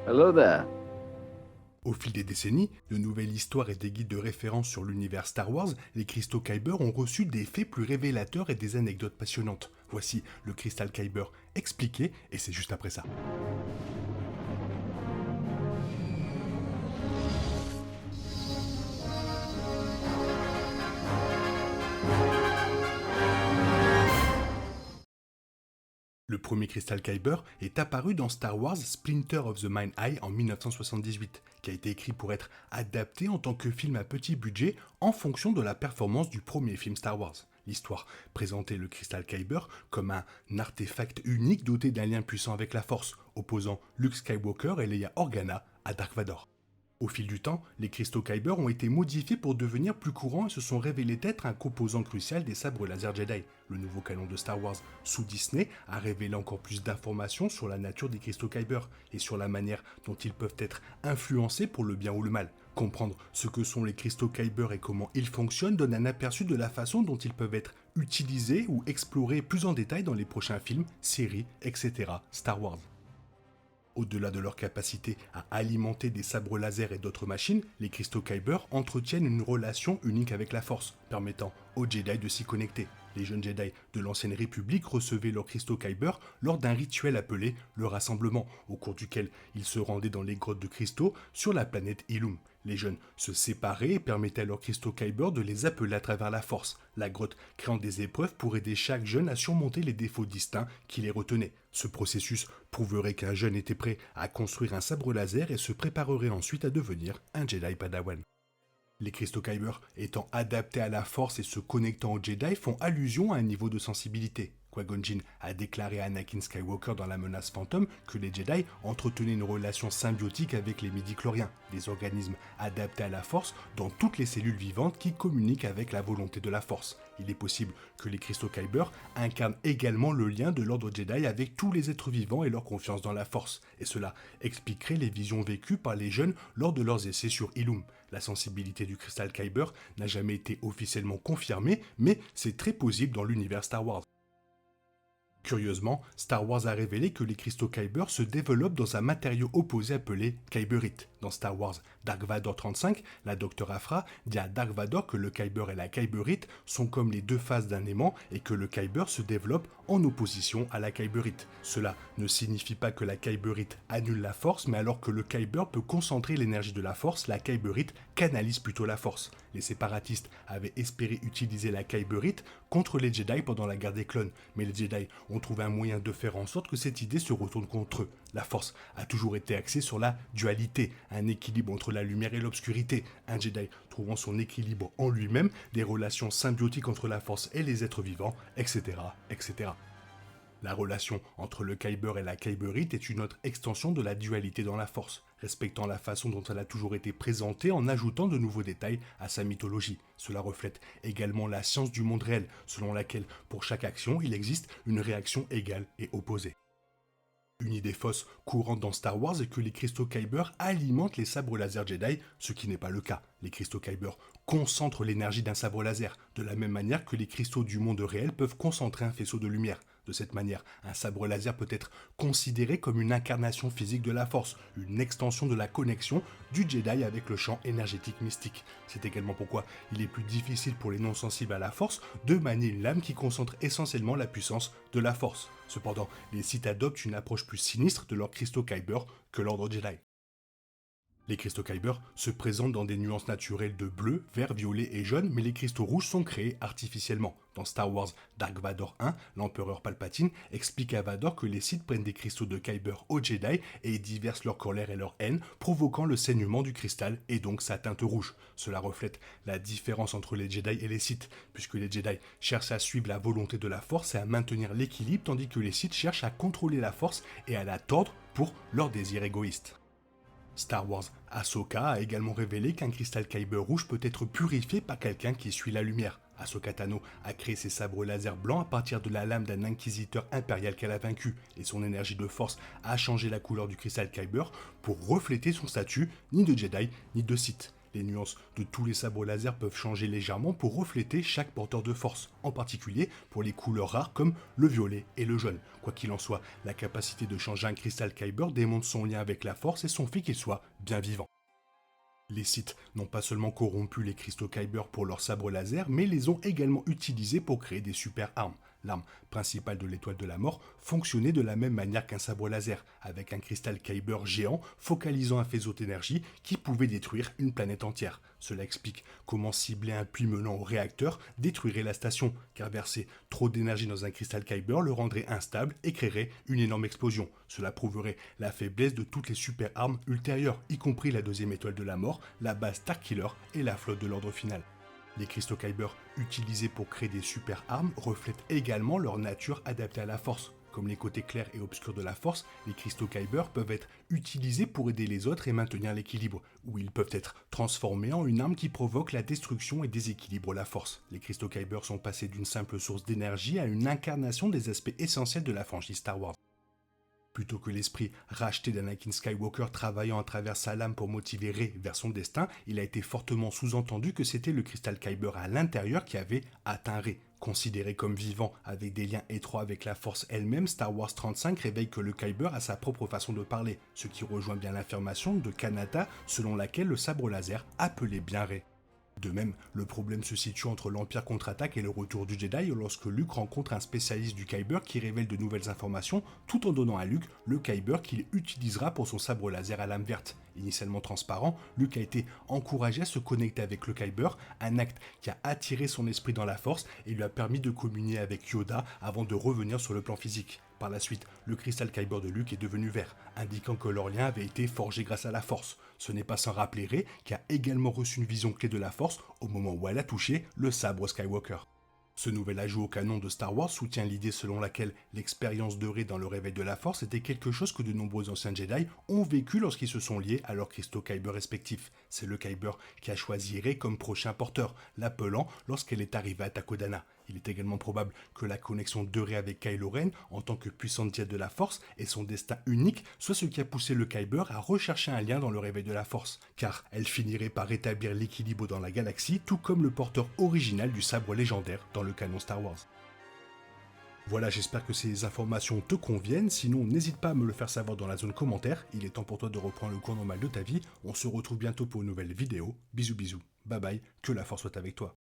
Hello there. Au fil des décennies, de nouvelles histoires et des guides de référence sur l'univers Star Wars, les cristaux Kyber ont reçu des faits plus révélateurs et des anecdotes passionnantes. Voici le cristal Kyber expliqué, et c'est juste après ça. Le premier cristal Kyber est apparu dans Star Wars Splinter of the Mind Eye en 1978, qui a été écrit pour être adapté en tant que film à petit budget en fonction de la performance du premier film Star Wars. L'histoire présentait le cristal Kyber comme un artefact unique doté d'un lien puissant avec la Force, opposant Luke Skywalker et Leia Organa à Dark Vador. Au fil du temps, les cristaux Kyber ont été modifiés pour devenir plus courants et se sont révélés être un composant crucial des sabres laser Jedi. Le nouveau canon de Star Wars sous Disney a révélé encore plus d'informations sur la nature des cristaux Kyber et sur la manière dont ils peuvent être influencés pour le bien ou le mal. Comprendre ce que sont les cristaux Kyber et comment ils fonctionnent donne un aperçu de la façon dont ils peuvent être utilisés ou explorés plus en détail dans les prochains films, séries, etc. Star Wars. Au-delà de leur capacité à alimenter des sabres laser et d'autres machines, les cristaux Kyber entretiennent une relation unique avec la Force, permettant aux Jedi de s'y connecter. Les jeunes Jedi de l'ancienne République recevaient leurs cristaux Kyber lors d'un rituel appelé le Rassemblement, au cours duquel ils se rendaient dans les grottes de cristaux sur la planète Ilum. Les jeunes se séparaient et permettaient à leurs cristaux Kyber de les appeler à travers la Force, la grotte créant des épreuves pour aider chaque jeune à surmonter les défauts distincts qui les retenaient. Ce processus prouverait qu'un jeune était prêt à construire un sabre laser et se préparerait ensuite à devenir un Jedi Padawan. Les cristaux Kyber étant adaptés à la Force et se connectant aux Jedi font allusion à un niveau de sensibilité. Qui-Gon Jinn a déclaré à Anakin Skywalker dans La Menace Fantôme que les Jedi entretenaient une relation symbiotique avec les midi-chloriens, des organismes adaptés à la Force dans toutes les cellules vivantes qui communiquent avec la volonté de la Force. Il est possible que les cristaux Kyber incarnent également le lien de l'ordre Jedi avec tous les êtres vivants et leur confiance dans la Force, et cela expliquerait les visions vécues par les jeunes lors de leurs essais sur Ilum. La sensibilité du cristal Kyber n'a jamais été officiellement confirmée, mais c'est très possible dans l'univers Star Wars. Curieusement, Star Wars a révélé que les cristaux Kyber se développent dans un matériau opposé appelé Kyberite. Dans Star Wars Dark Vador 35, la Dr Aphra dit à Dark Vador que le Kyber et la Kyberite sont comme les deux faces d'un aimant et que le Kyber se développe en opposition à la Kyberite. Cela ne signifie pas que la Kyberite annule la Force, mais alors que le Kyber peut concentrer l'énergie de la Force, la Kyberite canalise plutôt la Force. Les séparatistes avaient espéré utiliser la Kyberite contre les Jedi pendant la guerre des clones, mais les Jedi ont trouvé un moyen de faire en sorte que cette idée se retourne contre eux. La Force a toujours été axée sur la dualité, un équilibre entre la lumière et l'obscurité. Un Jedi trouvant son équilibre en lui-même, des relations symbiotiques entre la Force et les êtres vivants, etc., etc. La relation entre le Kyber et la Kyberite est une autre extension de la dualité dans la Force, respectant la façon dont elle a toujours été présentée en ajoutant de nouveaux détails à sa mythologie. Cela reflète également la science du monde réel, selon laquelle pour chaque action, il existe une réaction égale et opposée. Une idée fausse courante dans Star Wars est que les cristaux Kyber alimentent les sabres laser Jedi, ce qui n'est pas le cas. Les cristaux Kyber concentrent l'énergie d'un sabre laser, de la même manière que les cristaux du monde réel peuvent concentrer un faisceau de lumière. De cette manière, un sabre laser peut être considéré comme une incarnation physique de la Force, une extension de la connexion du Jedi avec le champ énergétique mystique. C'est également pourquoi il est plus difficile pour les non-sensibles à la Force de manier une lame qui concentre essentiellement la puissance de la Force. Cependant, les Sith adoptent une approche plus sinistre de leurs cristaux Kyber que l'ordre Jedi. Les cristaux Kyber se présentent dans des nuances naturelles de bleu, vert, violet et jaune, mais les cristaux rouges sont créés artificiellement. Dans Star Wars Dark Vador 1, l'empereur Palpatine explique à Vador que les Sith prennent des cristaux de Kyber aux Jedi et diversent leur colère et leur haine, provoquant le saignement du cristal et donc sa teinte rouge. Cela reflète la différence entre les Jedi et les Sith, puisque les Jedi cherchent à suivre la volonté de la Force et à maintenir l'équilibre, tandis que les Sith cherchent à contrôler la Force et à la tordre pour leurs désirs égoïstes. Star Wars Ahsoka a également révélé qu'un cristal Kyber rouge peut être purifié par quelqu'un qui suit la lumière. Ahsoka Tano a créé ses sabres laser blancs à partir de la lame d'un inquisiteur impérial qu'elle a vaincu, et son énergie de force a changé la couleur du cristal Kyber pour refléter son statut ni de Jedi ni de Sith. Les nuances de tous les sabres laser peuvent changer légèrement pour refléter chaque porteur de force, en particulier pour les couleurs rares comme le violet et le jaune. Quoi qu'il en soit, la capacité de changer un cristal Kyber démontre son lien avec la force et son fait qu'il soit bien vivant. Les Sith n'ont pas seulement corrompu les cristaux Kyber pour leurs sabres laser, mais les ont également utilisés pour créer des super armes. L'arme principale de l'étoile de la mort fonctionnait de la même manière qu'un sabre laser, avec un cristal Kyber géant focalisant un faisceau d'énergie qui pouvait détruire une planète entière. Cela explique comment cibler un puits menant au réacteur détruirait la station, car verser trop d'énergie dans un cristal Kyber le rendrait instable et créerait une énorme explosion. Cela prouverait la faiblesse de toutes les super armes ultérieures, y compris la deuxième étoile de la mort, la base Starkiller et la flotte de l'ordre final. Les cristaux Kyber utilisés pour créer des super armes reflètent également leur nature adaptée à la force. Comme les côtés clairs et obscurs de la force, les cristaux Kyber peuvent être utilisés pour aider les autres et maintenir l'équilibre, ou ils peuvent être transformés en une arme qui provoque la destruction et déséquilibre la force. Les cristaux Kyber sont passés d'une simple source d'énergie à une incarnation des aspects essentiels de la franchise Star Wars. Plutôt que l'esprit racheté d'Anakin Skywalker travaillant à travers sa lame pour motiver Rey vers son destin, il a été fortement sous-entendu que c'était le cristal Kyber à l'intérieur qui avait atteint Rey. Considéré comme vivant avec des liens étroits avec la force elle-même, Star Wars 35 révèle que le Kyber a sa propre façon de parler, ce qui rejoint bien l'affirmation de Kanata selon laquelle le sabre laser appelait bien Rey. De même, le problème se situe entre l'Empire contre-attaque et le retour du Jedi lorsque Luke rencontre un spécialiste du Kyber qui révèle de nouvelles informations tout en donnant à Luke le Kyber qu'il utilisera pour son sabre laser à lame verte. Initialement transparent, Luke a été encouragé à se connecter avec le Kyber, un acte qui a attiré son esprit dans la force et lui a permis de communier avec Yoda avant de revenir sur le plan physique. Par la suite, le cristal Kyber de Luke est devenu vert, indiquant que leur lien avait été forgé grâce à la force. Ce n'est pas sans rappeler Rey, qui a également reçu une vision clé de la force au moment où elle a touché le sabre Skywalker. Ce nouvel ajout au canon de Star Wars soutient l'idée selon laquelle l'expérience de Rey dans le réveil de la Force était quelque chose que de nombreux anciens Jedi ont vécu lorsqu'ils se sont liés à leurs cristaux Kyber respectifs. C'est le Kyber qui a choisi Rey comme prochain porteur, l'appelant lorsqu'elle est arrivée à Takodana. Il est également probable que la connexion de Rey avec Kylo Ren en tant que puissante diète de la Force et son destin unique soit ce qui a poussé le Kyber à rechercher un lien dans le réveil de la Force, car elle finirait par rétablir l'équilibre dans la galaxie, tout comme le porteur original du sabre légendaire dans le canon Star Wars. Voilà, j'espère que ces informations te conviennent, sinon n'hésite pas à me le faire savoir dans la zone commentaire, il est temps pour toi de reprendre le cours normal de ta vie, on se retrouve bientôt pour une nouvelle vidéo, bisous bisous, bye bye, que la force soit avec toi.